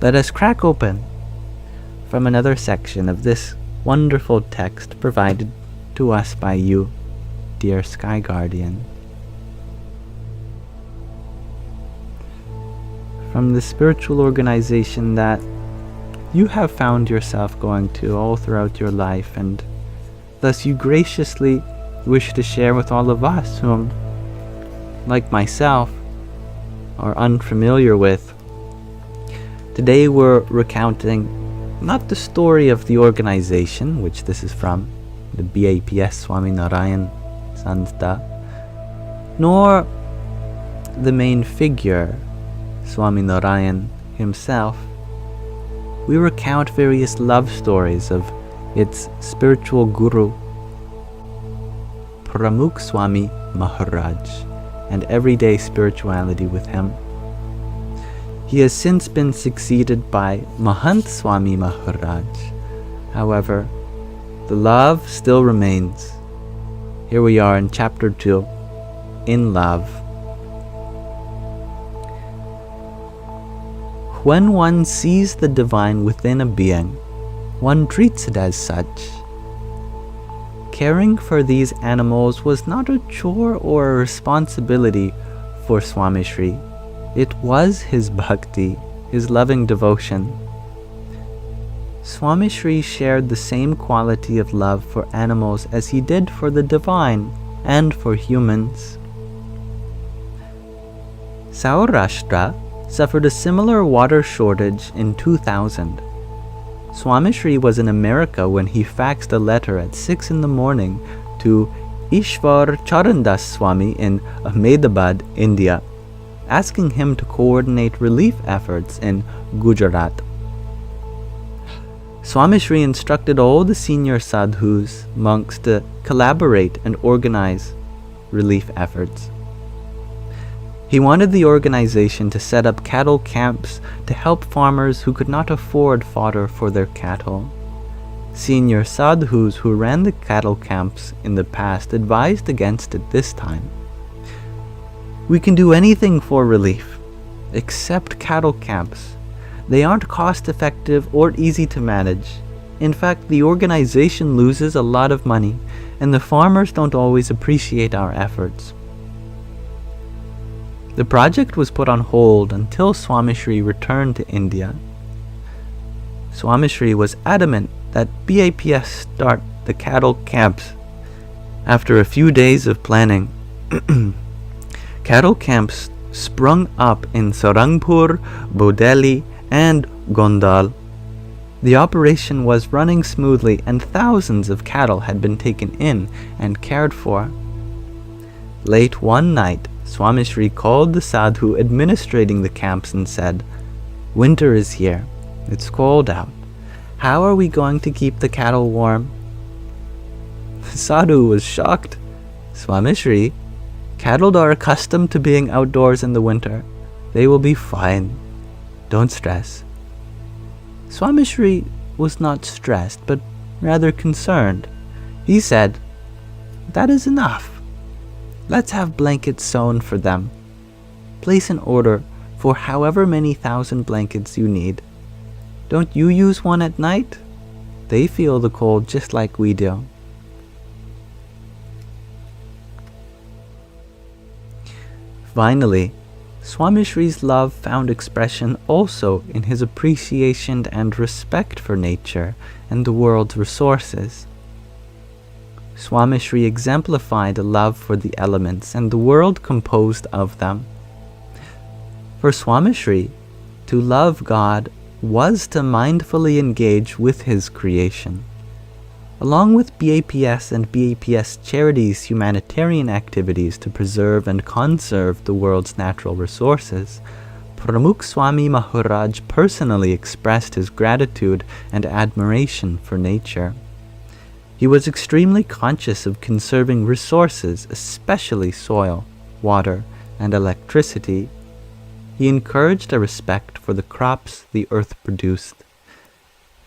let us crack open from another section of this wonderful text provided to us by you, dear Sky Guardian. From the spiritual organization that you have found yourself going to all throughout your life, and thus you graciously wish to share with all of us whom, like myself, are unfamiliar with. Today we're recounting not the story of the organization, which this is from, the BAPS Swami Narayan Sanstha, nor the main figure, Swami Narayan himself. We recount various love stories of its spiritual guru, Pramukh Swami Maharaj, and everyday spirituality with him. He has since been succeeded by Mahant Swami Maharaj. However, the love still remains. Here we are in chapter 2, In Love. When one sees the divine within a being, one treats it as such. Caring for these animals was not a chore or a responsibility for Swamishri. It was his bhakti, his loving devotion. Swamishri shared the same quality of love for animals as he did for the divine and for humans. Saurashtra suffered a similar water shortage in 2000. Swamishri was in America when he faxed a letter at 6 in the morning to Ishwar Charandas Swami in Ahmedabad, India, asking him to coordinate relief efforts in Gujarat. Swamishri instructed all the senior sadhus, monks, to collaborate and organize relief efforts. He wanted the organization to set up cattle camps to help farmers who could not afford fodder for their cattle. Senior sadhus who ran the cattle camps in the past advised against it this time. We can do anything for relief, except cattle camps. They aren't cost-effective or easy to manage. In fact, the organization loses a lot of money, and the farmers don't always appreciate our efforts. The project was put on hold until Swamishri returned to India. Swamishri was adamant that BAPS start the cattle camps. After a few days of planning, cattle camps sprung up in Sarangpur, Bodeli, and Gondal. The operation was running smoothly, and thousands of cattle had been taken in and cared for. Late one night, Swamishri called the sadhu administrating the camps and said, "Winter is here. It's cold out. How are we going to keep the cattle warm?" The sadhu was shocked. "Swamishri, cattle are accustomed to being outdoors in the winter. They will be fine. Don't stress." Swamishri was not stressed, but rather concerned. He said, "That is enough. Let's have blankets sewn for them. Place an order for however many thousand blankets you need. Don't you use one at night? They feel the cold just like we do." Finally, Swamishri's love found expression also in his appreciation and respect for nature and the world's resources. Swamishri exemplified a love for the elements and the world composed of them. For Swamishri, to love God was to mindfully engage with his creation. Along with BAPS and BAPS Charities' humanitarian activities to preserve and conserve the world's natural resources, Pramukh Swami Maharaj personally expressed his gratitude and admiration for nature. He was extremely conscious of conserving resources, especially soil, water, and electricity. He encouraged a respect for the crops the earth produced.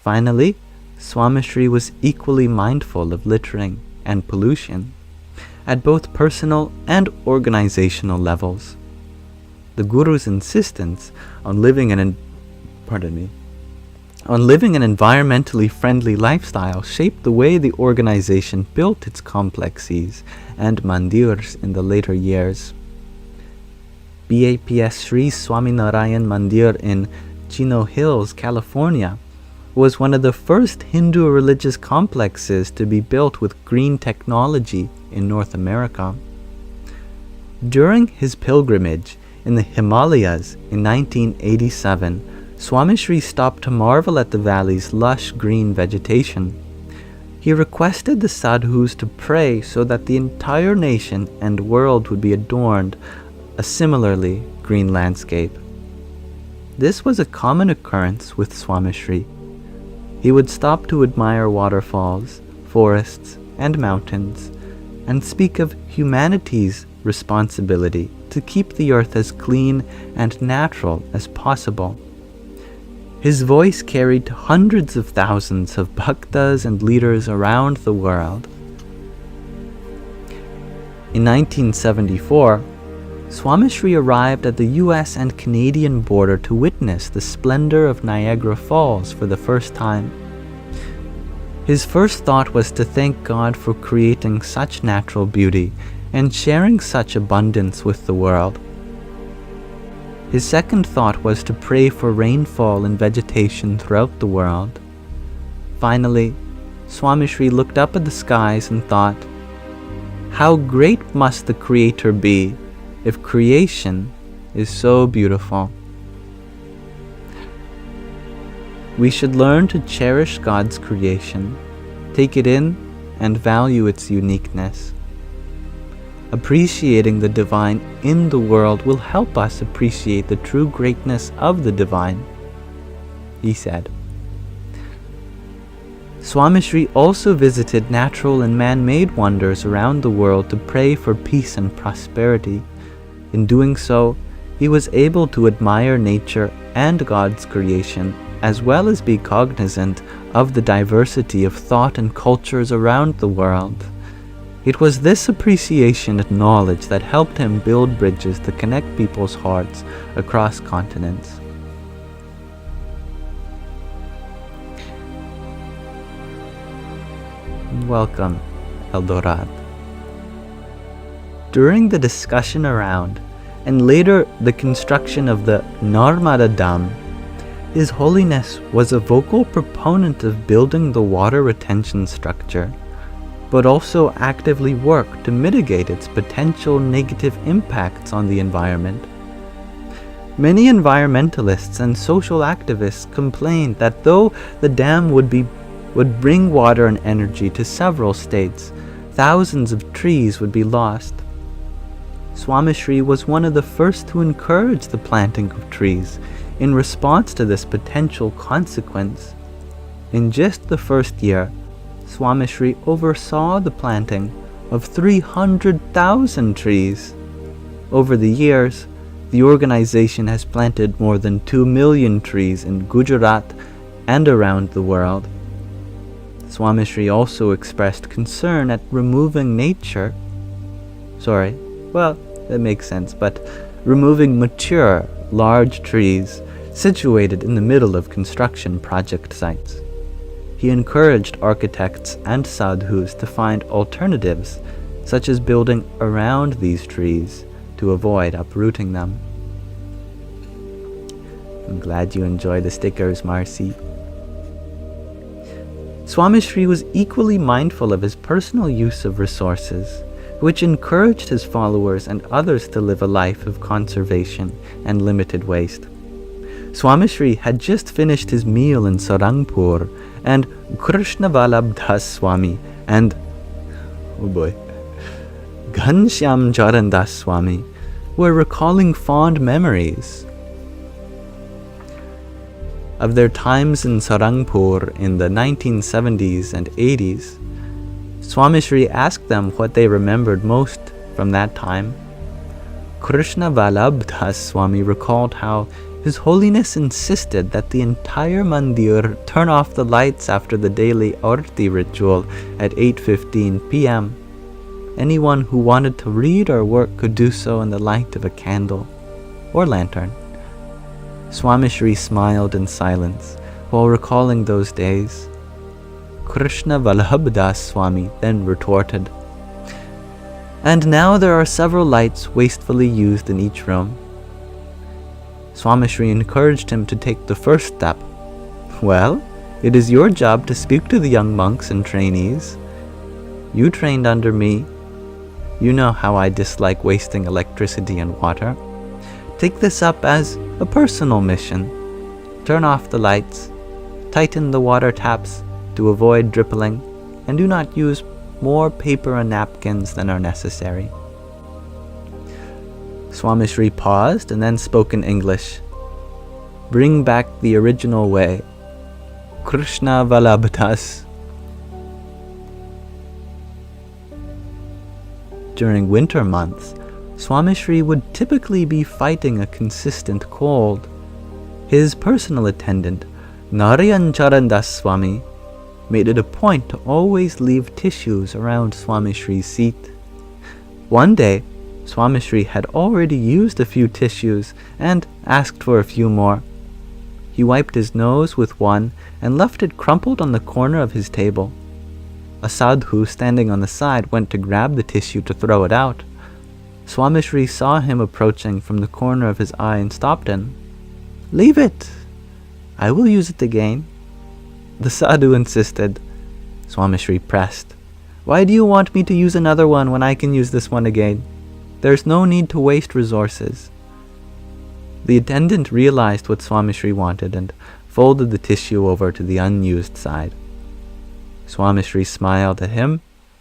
Finally, Swamishri was equally mindful of littering and pollution at both personal and organizational levels. The Guru's insistence on living in on living an environmentally friendly lifestyle shaped the way the organization built its complexes and mandirs in the later years. BAPS Sri Swaminarayan Mandir in Chino Hills, California, was one of the first Hindu religious complexes to be built with green technology in North America. During his pilgrimage in the Himalayas in 1987, Swamishri stopped to marvel at the valley's lush green vegetation. He requested the sadhus to pray so that the entire nation and world would be adorned a similarly green landscape. This was a common occurrence with Swamishri. He would stop to admire waterfalls, forests, and mountains, and speak of humanity's responsibility to keep the earth as clean and natural as possible. His voice carried to hundreds of thousands of bhaktas and leaders around the world. In 1974, Swamishri arrived at the US and Canadian border to witness the splendor of Niagara Falls for the first time. His first thought was to thank God for creating such natural beauty and sharing such abundance with the world. His second thought was to pray for rainfall and vegetation throughout the world. Finally, Swamishri looked up at the skies and thought, "How great must the Creator be if creation is so beautiful?" We should learn to cherish God's creation, take it in, and value its uniqueness. Appreciating the divine in the world will help us appreciate the true greatness of the divine, he said. Swamishri also visited natural and man-made wonders around the world to pray for peace and prosperity. In doing so, he was able to admire nature and God's creation, as well as be cognizant of the diversity of thought and cultures around the world. It was this appreciation and knowledge that helped him build bridges to connect people's hearts across continents. Welcome, Eldorad. During the discussion around, and later the construction of the Narmada Dam, His Holiness was a vocal proponent of building the water retention structure, but also actively worked to mitigate its potential negative impacts on the environment. Many environmentalists and social activists complained that though the dam would bring water and energy to several states, thousands of trees would be lost. Swamishri was one of the first to encourage the planting of trees in response to this potential consequence. In just the first year, Swamishri oversaw the planting of 300,000 trees. Over the years, the organization has planted more than 2 million trees in Gujarat and around the world. Swamishri also expressed concern at removing removing mature, large trees situated in the middle of construction project sites. He encouraged architects and sadhus to find alternatives, such as building around these trees to avoid uprooting them. I'm glad you enjoy the stickers, Marcy. Swamishri was equally mindful of his personal use of resources, which encouraged his followers and others to live a life of conservation and limited waste. Swamishri had just finished his meal in Sarangpur, and Krishna Vallabh Das Swami and Ghanshyam Charan Das Swami were recalling fond memories of their times in Sarangpur in the 1970s and 80s. Swamishri asked them what they remembered most from that time. Krishna Vallabh Das Swami recalled how His Holiness insisted that the entire mandir turn off the lights after the daily arti ritual at 8:15 p.m. Anyone who wanted to read or work could do so in the light of a candle or lantern. Swamishri smiled in silence while recalling those days. Krishna Vallabhdas Swami then retorted, "And now there are several lights wastefully used in each room." Swamishri encouraged him to take the first step. "Well, it is your job to speak to the young monks and trainees. You trained under me. You know how I dislike wasting electricity and water. Take this up as a personal mission. Turn off the lights, tighten the water taps to avoid dripping, and do not use more paper and napkins than are necessary." Swamishri paused and then spoke in English. "Bring back the original way. Krishna Vallabhdas." During winter months, Swamishri would typically be fighting a consistent cold. His personal attendant, Narayan Charandas Swami, made it a point to always leave tissues around Swamishri's seat. One day, Swamishri had already used a few tissues and asked for a few more. He wiped his nose with one and left it crumpled on the corner of his table. A sadhu standing on the side went to grab the tissue to throw it out. Swamishri saw him approaching from the corner of his eye and stopped him. "Leave it. I will use it again." The sadhu insisted. Swamishri pressed. "Why do you want me to use another one when I can use this one again? There's no need to waste resources." The attendant realized what Swamishri wanted and folded the tissue over to the unused side. Swamishri smiled at him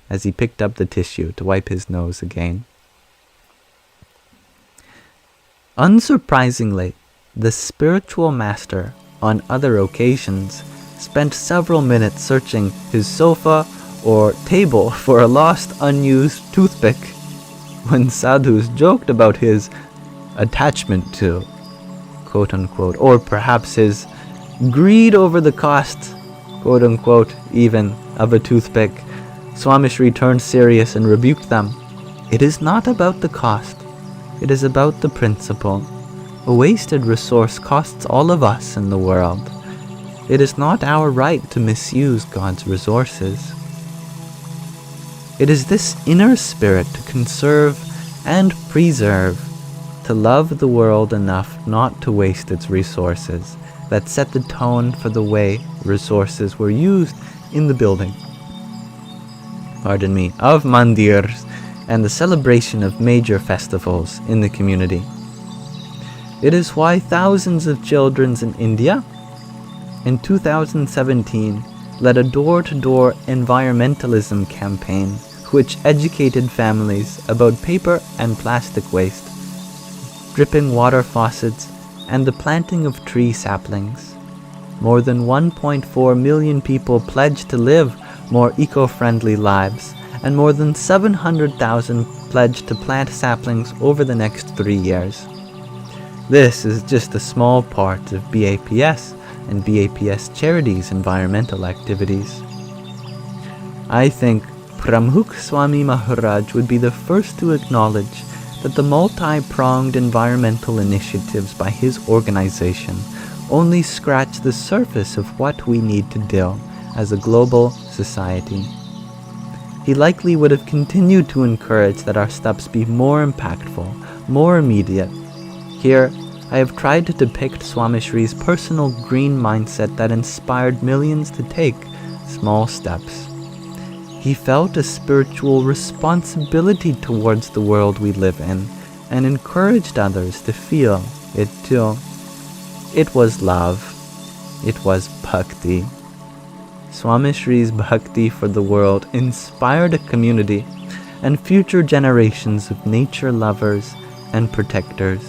as he picked up the tissue to wipe his nose again. Unsurprisingly, the spiritual master, on other occasions, spent several minutes searching his sofa or table for a lost, unused toothpick. When sadhus joked about his attachment to, quote-unquote, or perhaps his greed over the cost, quote-unquote, even, of a toothpick, Swamishri turned serious and rebuked them. "It is not about the cost. It is about the principle. A wasted resource costs all of us in the world. It is not our right to misuse God's resources. It is this inner spirit to conserve and preserve, to love the world enough not to waste its resources, that set the tone for the way resources were used in the building of mandirs and the celebration of major festivals in the community. It is why thousands of children in India in 2017 led a door-to-door environmentalism campaign which educated families about paper and plastic waste, dripping water faucets, and the planting of tree saplings. More than 1.4 million people pledged to live more eco-friendly lives, and more than 700,000 pledged to plant saplings over the next 3 years. This is just a small part of BAPS and BAPS Charities' environmental activities. I think Pramukh Swami Maharaj would be the first to acknowledge that the multi-pronged environmental initiatives by his organization only scratch the surface of what we need to do as a global society. He likely would have continued to encourage that our steps be more impactful, more immediate. Here, I have tried to depict Swamishri's personal green mindset that inspired millions to take small steps. He felt a spiritual responsibility towards the world we live in and encouraged others to feel it too. It was love. It was bhakti. Swamishri's bhakti for the world inspired a community and future generations of nature lovers and protectors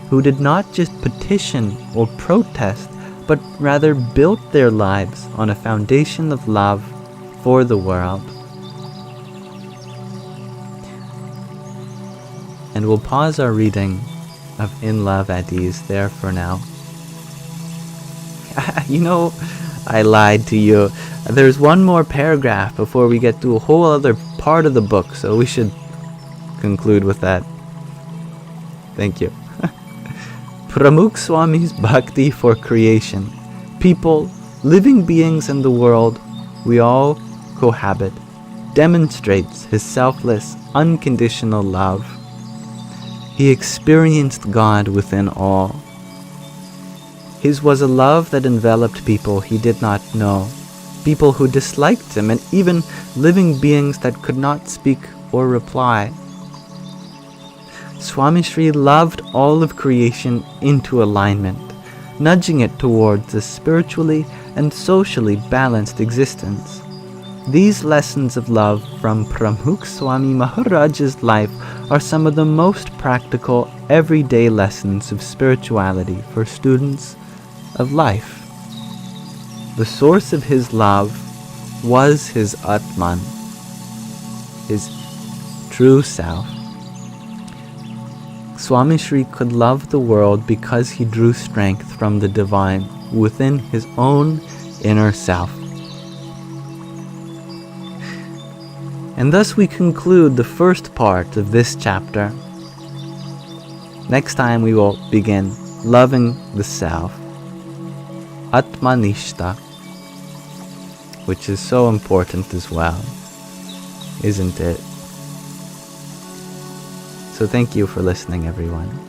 who did not just petition or protest, but rather built their lives on a foundation of love for the world. And we'll pause our reading of In Love at Ease there for now. I lied to you. There's one more paragraph before we get to a whole other part of the book, so we should conclude with that. Thank you. Pramukh Swami's bhakti for creation, people, living beings in the world, we all cohabit, demonstrates his selfless, unconditional love. He experienced God within all. His was a love that enveloped people he did not know, people who disliked him, and even living beings that could not speak or reply. Swamishri loved all of creation into alignment, nudging it towards a spiritually and socially balanced existence. These lessons of love from Pramukh Swami Maharaj's life are some of the most practical, everyday lessons of spirituality for students of life. The source of his love was his Atman, his true self. Swamishri could love the world because he drew strength from the divine within his own inner self. And thus we conclude the first part of this chapter. Next time we will begin loving the self, Atmanishta, which is so important as well, isn't it? So thank you for listening, everyone.